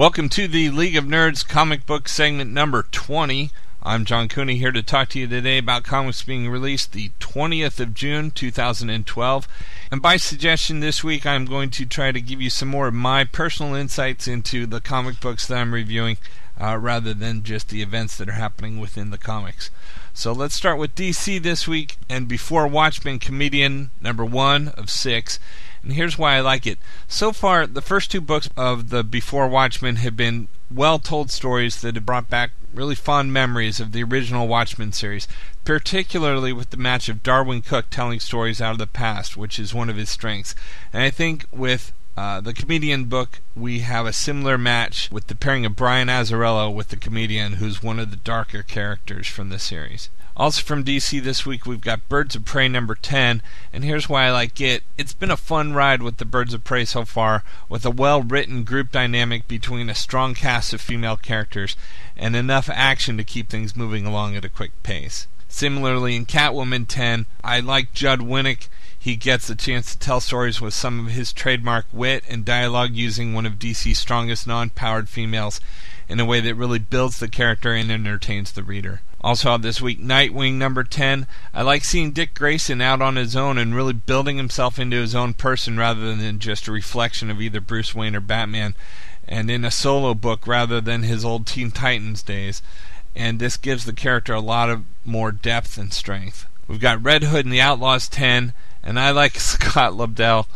Welcome to the League of Nerds comic book segment number 20. I'm John Cooney here to talk to you today about comics being released the 20th of June 2012. And by suggestion this week, I'm going to try to give you some more of my personal insights into the comic books that I'm reviewing rather than just the events that are happening within the comics. So let's start with DC this week and Before Watchmen Comedian number 1 of 6. And here's why I like it. So far, the first two books of the Before Watchmen have been well-told stories that have brought back really fond memories of the original Watchmen series, particularly with the match of Darwin Cook telling stories out of the past, which is one of his strengths. And I think with the Comedian book, we have a similar match with the pairing of Brian Azzarello with the Comedian, who's one of the darker characters from the series. Also from DC this week, we've got Birds of Prey number 10, and here's why I like it. It's been a fun ride with the Birds of Prey so far, with a well-written group dynamic between a strong cast of female characters and enough action to keep things moving along at a quick pace. Similarly, in Catwoman 10, I like Judd Winnick. He gets a chance to tell stories with some of his trademark wit and dialogue using one of DC's strongest non-powered females in a way that really builds the character and entertains the reader. Also out this week, Nightwing number 10. I like seeing Dick Grayson out on his own and really building himself into his own person rather than just a reflection of either Bruce Wayne or Batman, and in a solo book rather than his old Teen Titans days. And this gives the character a lot of more depth and strength. We've got Red Hood and the Outlaws 10, and I like Scott Lobdell.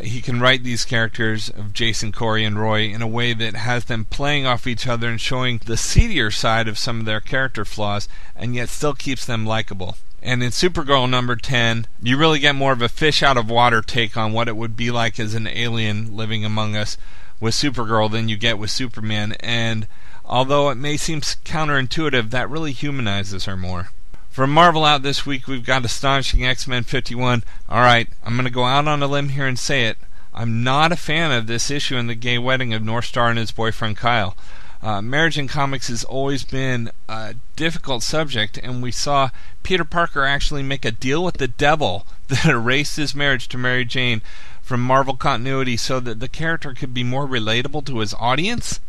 He can write these characters of Jason, Corey, and Roy in a way that has them playing off each other and showing the seedier side of some of their character flaws, and yet still keeps them likable. And in Supergirl number 10, you really get more of a fish-out-of-water take on what it would be like as an alien living among us with Supergirl than you get with Superman, and although it may seem counterintuitive, that really humanizes her more. From Marvel out this week, we've got Astonishing X-Men 51. Alright, I'm going to go out on a limb here and say it. I'm not a fan of this issue and the gay wedding of Northstar and his boyfriend Kyle. Marriage in comics has always been a difficult subject, and we saw Peter Parker actually make a deal with the devil that erased his marriage to Mary Jane from Marvel continuity so that the character could be more relatable to his audience?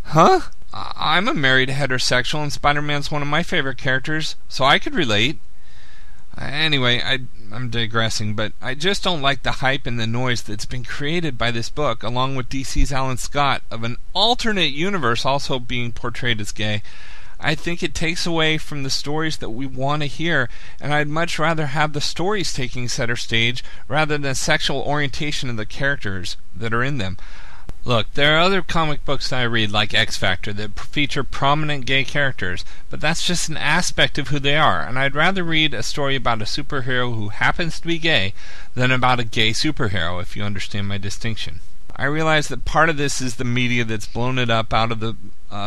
Huh? I'm a married heterosexual, and Spider-Man's one of my favorite characters, so I could relate. Anyway, I'm digressing, but I just don't like the hype and the noise that's been created by this book, along with DC's Alan Scott, of an alternate universe also being portrayed as gay. I think it takes away from the stories that we want to hear, and I'd much rather have the stories taking center stage rather than sexual orientation of the characters that are in them. Look, there are other comic books that I read, like X Factor, that feature prominent gay characters, but that's just an aspect of who they are, and I'd rather read a story about a superhero who happens to be gay than about a gay superhero, if you understand my distinction. I realize that part of this is the media that's blown it up out of the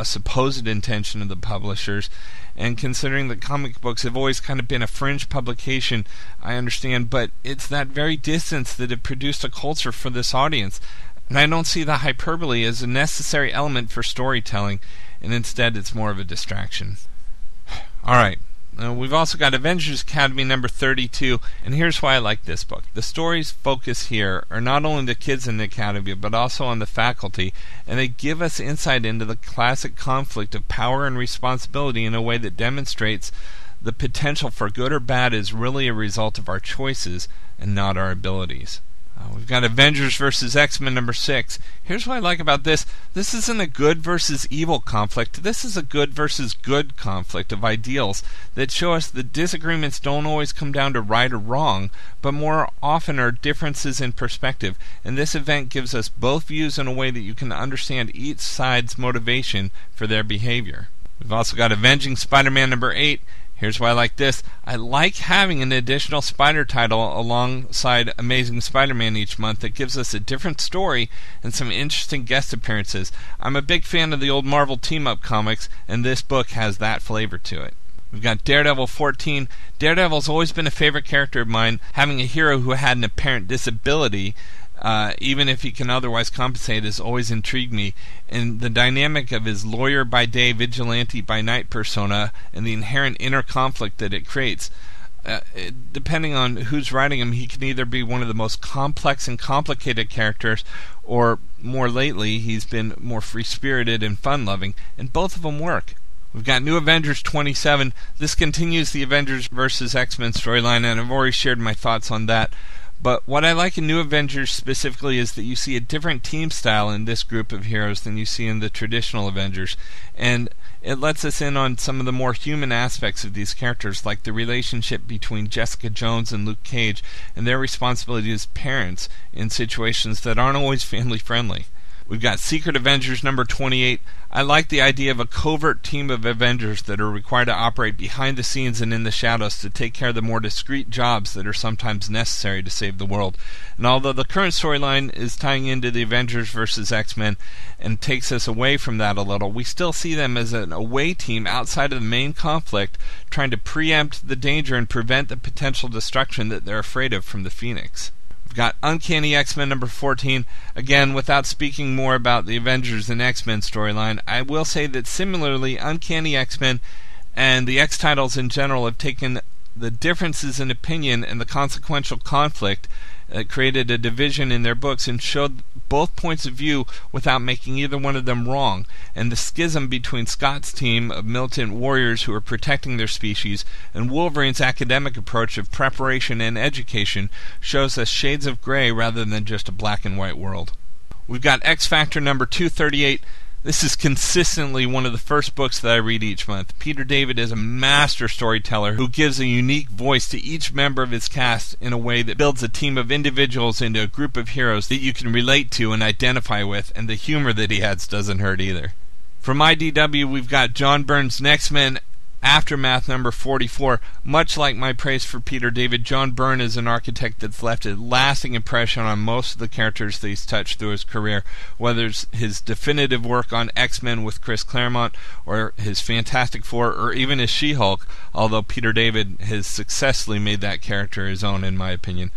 supposed intention of the publishers, and considering that comic books have always kind of been a fringe publication, I understand, but it's that very distance that have produced a culture for this audience. And I don't see the hyperbole as a necessary element for storytelling, and instead it's more of a distraction. Alright, we've also got Avengers Academy number 32, and here's why I like this book. The stories focus here are not only the kids in the academy, but also on the faculty, and they give us insight into the classic conflict of power and responsibility in a way that demonstrates the potential for good or bad is really a result of our choices and not our abilities. We've got Avengers Vs X-Men number 6. Here's what I like about this. This isn't a good versus evil conflict. This is a good versus good conflict of ideals that show us that disagreements don't always come down to right or wrong, but more often are differences in perspective. And this event gives us both views in a way that you can understand each side's motivation for their behavior. We've also got Avenging Spider-Man number 8. Here's why I like this. I like having an additional Spider title alongside Amazing Spider-Man each month that gives us a different story and some interesting guest appearances. I'm a big fan of the old Marvel team-up comics, and this book has that flavor to it. We've got Daredevil 14. Daredevil's always been a favorite character of mine, having a hero who had an apparent disability, even if he can otherwise compensate, has always intrigued me. And the dynamic of his lawyer by day, vigilante by night persona, and the inherent inner conflict that it creates. Depending on who's writing him, he can either be one of the most complex and complicated characters, or more lately he's been more free-spirited and fun-loving, and both of them work. We've got New Avengers 27. This continues the Avengers Vs X-Men storyline, and I've already shared my thoughts on that. But what I like in New Avengers specifically is that you see a different team style in this group of heroes than you see in the traditional Avengers. And it lets us in on some of the more human aspects of these characters, like the relationship between Jessica Jones and Luke Cage, and their responsibility as parents in situations that aren't always family-friendly. We've got Secret Avengers number 28. I like the idea of a covert team of Avengers that are required to operate behind the scenes and in the shadows to take care of the more discreet jobs that are sometimes necessary to save the world. And although the current storyline is tying into the Avengers vs. X-Men and takes us away from that a little, we still see them as an away team outside of the main conflict, trying to preempt the danger and prevent the potential destruction that they're afraid of from the Phoenix. Got Uncanny X-Men number 14. Again, without speaking more about the Avengers and X-Men storyline, I will say that similarly, Uncanny X-Men and the X titles in general have taken the differences in opinion and the consequential conflict that created a division in their books and showed both points of view without making either one of them wrong. And the schism between Scott's team of militant warriors who are protecting their species and Wolverine's academic approach of preparation and education shows us shades of gray rather than just a black and white world. We've got X Factor number 238. This is consistently one of the first books that I read each month. Peter David is a master storyteller who gives a unique voice to each member of his cast in a way that builds a team of individuals into a group of heroes that you can relate to and identify with, and the humor that he adds doesn't hurt either. From IDW, we've got John Byrne's X-Men Aftermath number 44. Much like my praise for Peter David, John Byrne is an architect that's left a lasting impression on most of the characters that he's touched through his career, whether it's his definitive work on X-Men with Chris Claremont, or his Fantastic Four, or even his She-Hulk, although Peter David has successfully made that character his own, in my opinion.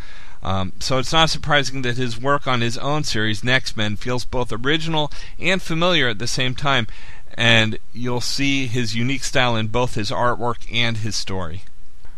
So it's not surprising that his work on his own series, X-Men, feels both original and familiar at the same time, and you'll see his unique style in both his artwork and his story.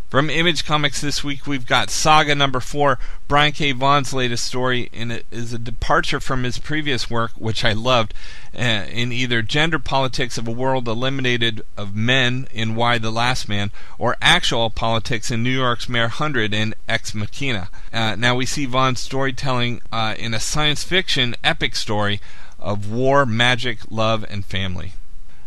From Image Comics this week, we've got Saga number 4, Brian K. Vaughan's latest story, and it is a departure from his previous work, which I loved, in either gender politics of a world eliminated of men in Y the Last Man, or actual politics in New York's Mayor 100 in Ex Machina. Now we see Vaughan's storytelling in a science fiction epic story of war, magic, love, and family.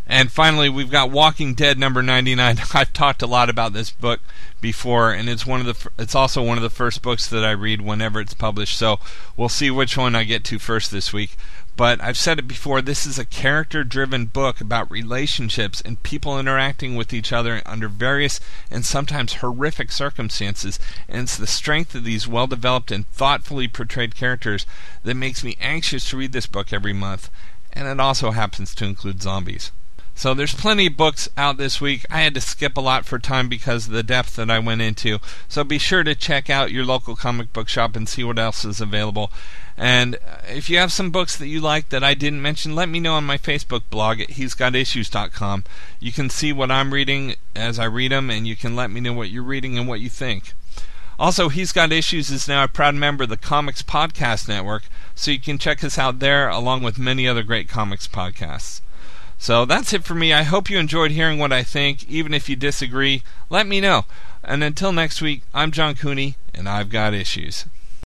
And finally, we've got Walking Dead number 99. I've talked a lot about this book before, and it's also one of the first books that I read whenever it's published, so we'll see which one I get to first this week. But I've said it before, this is a character-driven book about relationships and people interacting with each other under various and sometimes horrific circumstances, and it's the strength of these well-developed and thoughtfully portrayed characters that makes me anxious to read this book every month, and it also happens to include zombies. So there's plenty of books out this week. I had to skip a lot for time because of the depth that I went into. So be sure to check out your local comic book shop and see what else is available. And if you have some books that you like that I didn't mention, let me know on my Facebook blog at he'sgotissues.com. You can see what I'm reading as I read them, and you can let me know what you're reading and what you think. Also, He's Got Issues is now a proud member of the Comics Podcast Network, so you can check us out there along with many other great comics podcasts. So that's it for me. I hope you enjoyed hearing what I think. Even if you disagree, let me know. And until next week, I'm John Cooney, and I've got issues.